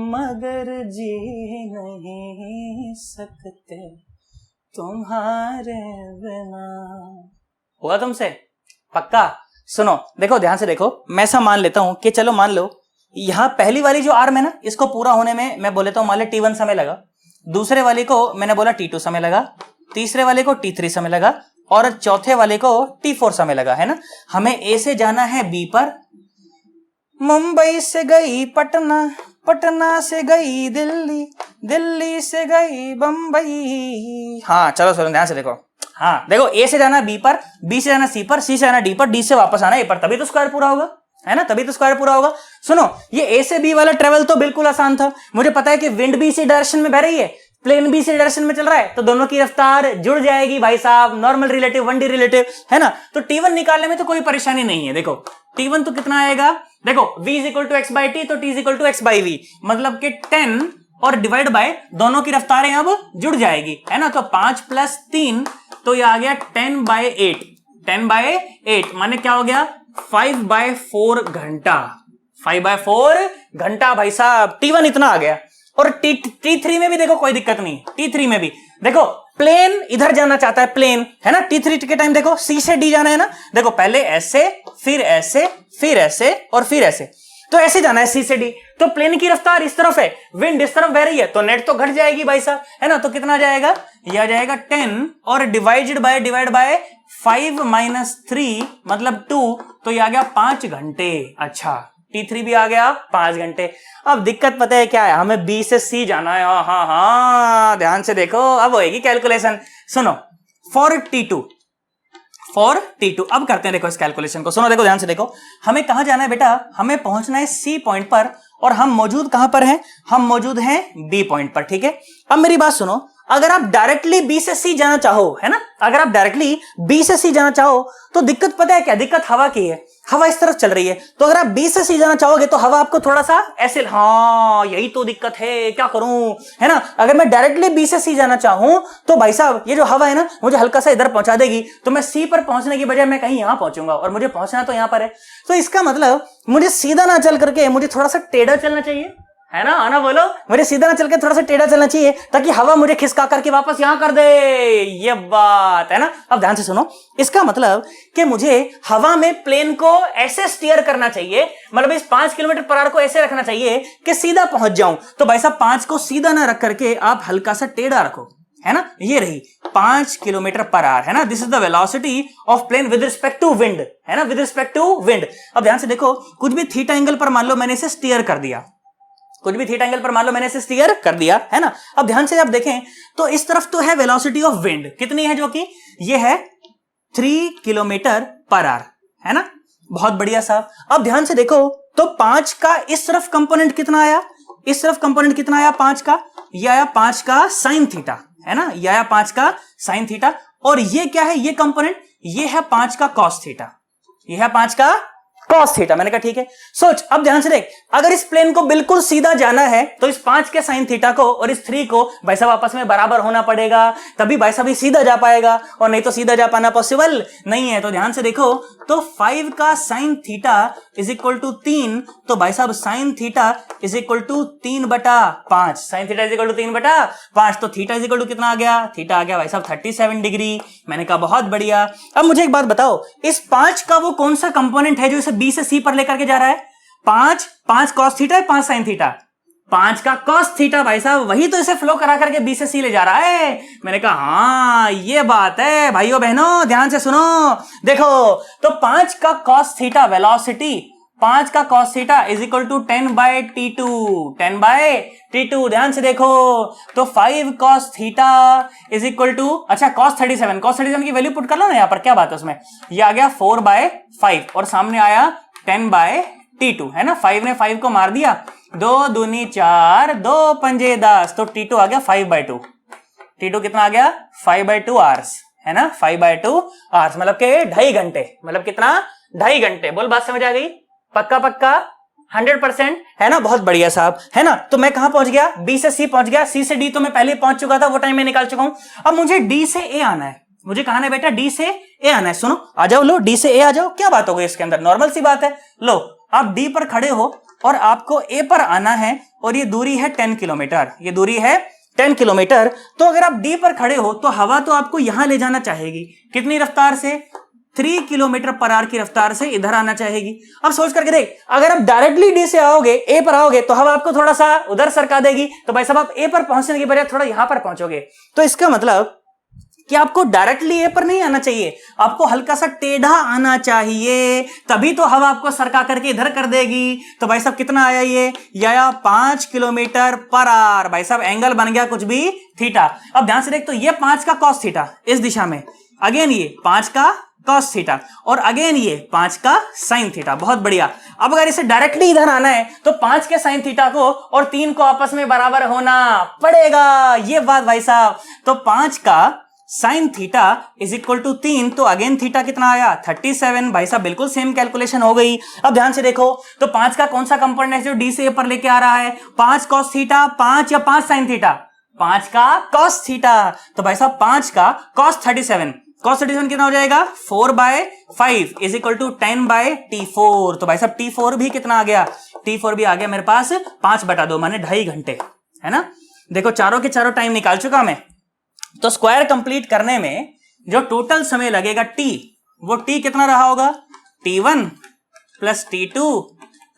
मगर जी नहीं सकते तुम्हारे बिना। हुआ तुमसे पक्का? सुनो, देखो ध्यान से देखो, मैं ऐसा मान लेता हूं कि चलो मान लो यहां पहली वाली जो आर्म है ना, इसको पूरा होने में मैं बोले तो मान लो T1 समय लगा, दूसरे वाले को मैंने बोला T2 समय लगा, तीसरे वाले को T3 समय लगा और चौथे वाले को T4 समय लगा, है ना। हमें A से जाना है B पर। मुंबई से गई पटना, पटना से गई दिल्ली, दिल्ली से गई बंबई। हाँ चलो सुनो, ध्यान से देखो। हाँ देखो, A से जाना B पर, B से जाना C पर, C से जाना D पर, D से वापस आना A पर, तभी तो स्क्वायर पूरा होगा, है ना, तभी तो स्क्वायर पूरा होगा। सुनो, ये A से B वाला ट्रेवल तो बिल्कुल आसान था। मुझे पता है कि विंड भी इसी डायरेक्शन में बह रही है, प्लेन भी इसी डायरेक्शन में चल रहा है, तो दोनों की रफ्तार जुड़ जाएगी भाई साहब। नॉर्मल रिलेटिव, 1D रिलेटिव, है ना। तो T1 निकालने में तो कोई परेशानी नहीं है। देखो T1 तो कितना आएगा, देखो V = x/t, तो T = x/v, मतलब कि 10 और डिवाइड बाय दोनों की रफ्तारें अब जुड़ जाएगी, है ना। तो 5 + 3 तो ये आ गया 10/8, 10/8 माने क्या हो गया, 5/4 घंटा, 5/4 घंटा भाई साहब। T1 इतना आ गया। और T3 में भी देखो कोई दिक्कत नहीं, T3 में भी देखो प्लेन इधर जाना चाहता है, प्लेन, है ना। T3 के टाइम देखो C से D जाना है ना, देखो पहले ऐसे, फिर ऐसे, फिर ऐसे और फिर ऐसे, तो ऐसे जाना है C से D। तो प्लेन की रफ्तार इस तरफ है, विंड इस तरफ बह रही है, तो नेट तो घट जाएगी भाई साहब, है ना। तो कितना जाएगा, यह आ जाएगा 10 और डिवाइड बाय 5 - 3 मतलब 2, तो यह आ गया 5 घंटे। अच्छा, T3 भी आ गया 5 घंटे। अब दिक्कत पता है क्या है, हमें B से C जाना है। हाँ ध्यान से देखो, अब होएगी कैलकुलेशन। सुनो, फॉर T2 अब करते हैं देखो इस कैलकुलेशन को। सुनो देखो ध्यान से देखो, हमें कहां जाना है बेटा, हमें पहुंचना है C पॉइंट पर, और हम मौजूद कहां पर हैं, हम मौजूद हैं B पॉइंट पर, ठीक है। अब मेरी बात सुनो, अगर आप डायरेक्टली B से C जाना चाहो, है ना, अगर आप डायरेक्टली B से C जाना चाहो तो दिक्कत पता है क्या, दिक्कत हवा की है। हवा इस तरफ चल रही है, तो अगर आप B से C जाना चाहोगे तो हवा आपको थोड़ा सा ऐसे, हाँ यही तो दिक्कत है, क्या करूं, है ना। अगर मैं डायरेक्टली B से C जाना चाहूं तो भाई साहब ये जो हवा है ना, मुझे हल्का सा इधर पहुंचा देगी, तो मैं C पर पहुंचने की बजाय मैं कहीं यहां पहुंचूंगा, और मुझे पहुंचना तो यहां पर है। तो इसका मतलब मुझे सीधा ना चल करके मुझे थोड़ा सा टेढ़ा चलना चाहिए, है ना? आना बोलो। मुझे सीधा ना चल के थोड़ा सा टेढ़ा चलना चाहिए ताकि हवा मुझे खिसका करके वापस यहां कर दे। ये बात है ना? अब ध्यान से सुनो, इसका मतलब कि मुझे हवा में प्लेन को ऐसे स्टीयर करना चाहिए, मतलब इस 5 किलोमीटर पर आवर को ऐसे रखना चाहिए कि सीधा पहुंच जाऊं। तो भाई साहब 5 को सीधा ना रख करके आप हल्का सा टेढ़ा रखो, है ना? ये रही 5 किलोमीटर पर आवर, है ना? This is the velocity of plane with respect to wind, है ना? With respect to wind. अब ध्यान से देखो, कुछ भी थीटा एंगल पर मान लो मैंने इसे स्टीयर कर दिया, कुछ भी थीटा एंगल पर मान लो मैंने इसे स्टीयर कर दिया, है ना? अब ध्यान से आप देखें तो इस तरफ तो है वेलोसिटी ऑफ विंड, कितनी है? जो कि ये है 3 किलोमीटर पर आवर, है ना? बहुत बढ़िया साहब। अब ध्यान से देखो तो 5 का इस तरफ कंपोनेंट कितना आया? इस तरफ कंपोनेंट कितना आया 5 का? ये आया 5 का साइन थीटा, है ना? ये आया 5 का साइन थीटा। और ये क्या है? ये कंपोनेंट ये है 5 का कॉस थीटा, ये है 5 का कॉस थीटा। मैंने कहा ठीक है। सोच, अब ध्यान से देख, अगर इस प्लेन को बिल्कुल सीधा जाना है तो इस 5 के साइन थीटा को और इस 3 को भाई साहब आपस में बराबर होना पड़ेगा, तभी भाई साहब सीधा जा पाएगा, और नहीं तो सीधा जा पाना पॉसिबल नहीं है। तो ध्यान से देखो तो 5 का sine theta is equal to 3, तो भाई साहब sine theta is equal to 3/5, sine theta is equal to 3/5। तो थीटा इज इक्वल टू कितना आ गया? थीटा आ गया भाई साहब 37 डिग्री। मैंने कहा बहुत बढ़िया। अब मुझे एक बात बताओ, इस 5 का वो कौन सा कंपोनेंट है जो इसे बी से सी पर लेकर के जा रहा है? 5 कॉस थीटा है, 5 साइन थीटा, 5 का कॉस थीटा भाई साहब, वही तो इसे फ्लो करा करके बी से सी ले जा रहा है। मैंने कहा हाँ ये बात है। भाइयों बहनों ध्यान से सुनो, देखो तो 5 का कॉस थीटा वेलोसिटी, 5 का cos theta is equal to 10/t2, 10/t2। ध्यान से देखो तो 5 cos theta is equal to, अच्छा कॉस 37 की वैल्यू पुट कर लो ना यहाँ पर, क्या बात है उसमें? ये आ गया 4/5 और सामने आया 10/t2, है ना? 5 ने 5 को मार दिया, 2 दूनी 4, 2 पंजे 10, तो t2 आ गया 5/2। t2 कितना आ गया? 5/2 आवर्स, है ना? 5/2 आवर्स मतलब के 2.5 घंटे, मतलब कितना? 2.5 घंटे। बोल बात समझ आ गई? पक्का पक्का 100%, है ना? बहुत बढ़िया साहब, है ना? तो मैं कहां पहुंच गया? बी से सी पहुंच गया। सी से डी तो मैं पहले पहुंच चुका था, वो टाइम में निकाल चुका हूं। अब मुझे डी से ए आना है। मुझे कहा है बेटा? डी से ए आना है। सुनो आ जाओ, लो डी से ए आ जाओ। क्या बात हो गई इसके अंदर? नॉर्मल सी बात है। लो आप डी पर खड़े हो और आपको ए पर आना है, और ये दूरी है 10 किलोमीटर, ये दूरी है 10 किलोमीटर। तो अगर आप डी पर खड़े हो तो हवा तो आपको यहां ले जाना चाहेगी, कितनी रफ्तार से? 3 किलोमीटर पर आवर की रफ्तार से इधर आना चाहेगी। अब सोच करके देख, अगर आप डायरेक्टली डी से आओगे, ए पर आओगे, तो हवा आपको थोड़ा सा उधर सरका देगी, तो भाई साहब आप ए पर पहुंचने की बजाय थोड़ा यहां पर पहुंचोगे। तो इसका मतलब कि आपको डायरेक्टली ए पर नहीं आना चाहिए, आपको हल्का सा टेढ़ा आना चाहिए, तभी तो हवा आपको सरका करके इधर कर देगी। तो भाई साहब कितना आया? ये आया 5 किलोमीटर पर आवर। भाई साहब एंगल बन गया कुछ भी थीटा। अब ध्यान से देख, तो ये 5 का कॉस थीटा इस दिशा में, अगेन ये 5 का कॉस थीटा, और अगेन ये 5 का साइन थीटा। बहुत बढ़िया। अब अगर इसे डायरेक्टली इधर आना है तो 5 के साइन थीटा को और 3 को आपस में बराबर होना पड़ेगा, ये बात भाई साहब। तो 5 का sine theta is equal to 3, तो अगेन थीटा कितना आया? 37। भाई साहब बिल्कुल सेम कैलकुलेशन हो गई। अब ध्यान से देखो तो 5 का कौन सा कंपोनेंट है जो डी से ए पर लेके आ रहा है? 5 कॉस थीटा, 5 या 5 साइन थीटा? 5 का कॉस थीटा। तो भाई साहब 5 का कॉस 37, कॉस 37 कितना हो जाएगा? 4/5 इज इक्वल टू 10/t4। तो भाई साहब t4 भी कितना आ गया? t4 भी आ गया मेरे पास 5/2 माने 2.5 घंटे, है ना? देखो चारों के चारों टाइम निकाल चुका मैं। तो स्क्वायर कंप्लीट करने में जो टोटल समय लगेगा t, वो t कितना रहा होगा? t1 plus t2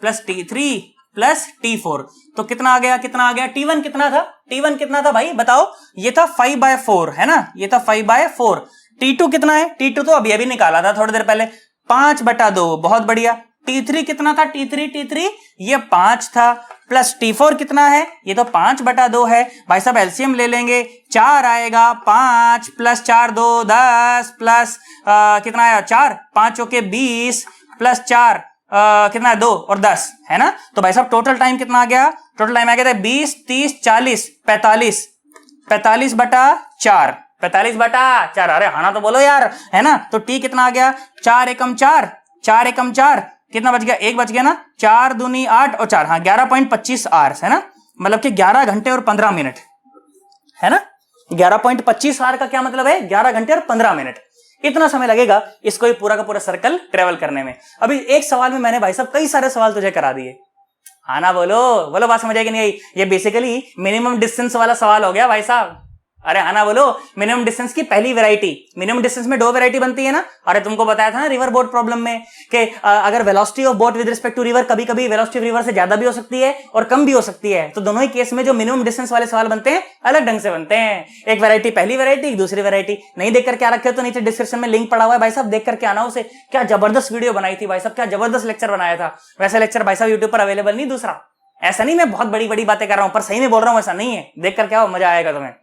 plus t3 plus t4। तो कितना आ गया? कितना आ गया? t1 कितना था? t1 कितना था भाई बताओ? ये था 5/4, है ना? ये था 5/4। t2 कितना है? t2 तो अभी निकाला था थोड़ी देर पहले, 5/2। बहुत बढ़िया। t3 कितना था? t3 ये 5 था, प्लस t4 कितना है? ये तो 5/2 है। भाई साहब एलसीएम ले लेंगे, 4 आएगा, 5 प्लस 4 2 10 प्लस कितना आया? 4, 5 के 20 प्लस 4 कितना है? 2 और 10, है ना? तो भाई साहब टोटल टाइम कितना आ गया? टोटल टाइम आ गया था 20 30 40 45, 45/4, 45/4। अरे हाँ ना तो बोलो यार, है ना? तो t कितना आ गया? 4 एकम 4, 4 एकम 4, कितना बच गया? 1 बच गया ना? 4 दूनी 8 और 4, हाँ 11.25 आवर्स, है ना? मतलब कि 11 घंटे और 15 मिनट, है ना? 11.25 आवर का क्या मतलब है? 11 घंटे और 15 मिनट। इतना समय लगेगा इसको पूरा का पूरा सर्कल ट्रेवल करने में। अभी एक सवाल में मैंने भाई साहब कई सारे सवाल तुझे करा दिए, हाँ ना बोलो बोलो, बात समझ आई कि नहीं आई? ये बेसिकली मिनिमम डिस्टेंस वाला सवाल हो गया भाई साहब। अरे हाँ ना बोलो, मिनिमम डिस्टेंस की पहली वैरायटी। मिनिमम डिस्टेंस में 2 वैरायटी बनती है ना। अरे तुमको बताया था ना रिवर बोट प्रॉब्लम में कि अगर velocity of boat with respect to river, कभी कभी वेलोसिटी ऑफ रिवर से ज्यादा भी हो सकती है और कम भी हो सकती है। तो दोनों ही केस में जो मिनिमम डिस्टेंस वाले सवाल बनते हैं अलग ढंग से बनते हैं। एक वैरायटी पहली वैरायटी, एक दूसरी वैरायटी। नहीं देख करके आ रखे हो तो नीचे डिस्क्रिप्शन में लिंक पड़ा हुआ है भाई साहब, देख करके आना उसे। क्या जबरदस्त वीडियो बनाई थी भाई साहब, क्या जबरदस्त लेक्चर बनाया था। वैसा लेक्चर भाई साहब यूट्यूब पर अवेलेबल नहीं दूसरा। ऐसा नहीं मैं बहुत बड़ी बड़ी बातें कर रहा हूं, पर सही में बोल रहा हूं, ऐसा नहीं है। देख करके आओ, मजा आएगा तुम्हें।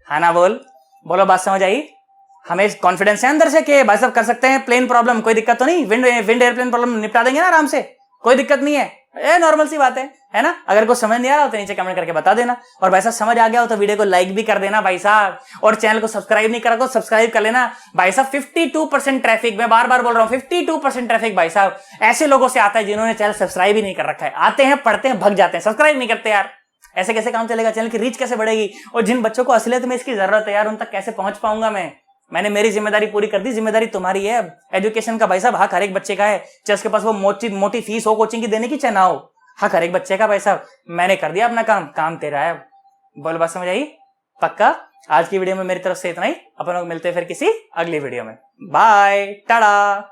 हाँ ना बोलो, बात समझ आई? हमें कॉन्फिडेंस है अंदर से कि भाई साहब कर सकते हैं। प्लेन प्रॉब्लम कोई दिक्कत तो नहीं, विंड एयरप्लेन प्रॉब्लम निपटा देंगे ना आराम से, कोई दिक्कत नहीं है। नॉर्मल सी बात है ना। अगर कोई समझ नहीं आ रहा हो तो नीचे कमेंट करके बता देना। और भाई साहब समझ आ गया हो तो वीडियो को लाइक भी कर देना भाई साहब, और चैनल को सब्सक्राइब नहीं करा तो सब्सक्राइब कर लेना भाई साहब। 52% ट्रैफिक, मैं बार बार बोल रहा हूं, 52% ट्रैफिक भाई साहब ऐसे लोगों से आता है जिन्होंने चैनल सब्सक्राइब ही नहीं कर रखा है। आते हैं, पढ़ते हैं, भग जाते हैं, सब्सक्राइब नहीं करते यार। ऐसे कैसे काम चलेगा? चैनल की रीच कैसे बढ़ेगी? और जिन बच्चों को असलियत में इसकी जरूरत है यार, उन तक कैसे पहुंच पाऊंगा मैं? मैंने मेरी जिम्मेदारी पूरी कर दी, जिम्मेदारी तुम्हारी है। एजुकेशन का भाई साहब हक हर एक बच्चे का है, चाहे उसके पास वो मोटी फीस हो कोचिंग की देने की, चाहे ना हो। हक हर एक बच्चे का भाई साहब। मैंने कर दिया अपना काम तेरा है। बोल, बात समझ आई? पक्का? आज की वीडियो में मेरी तरफ से इतना ही। अपन लोग मिलते हैं फिर किसी अगली वीडियो में। बाय, टाटा।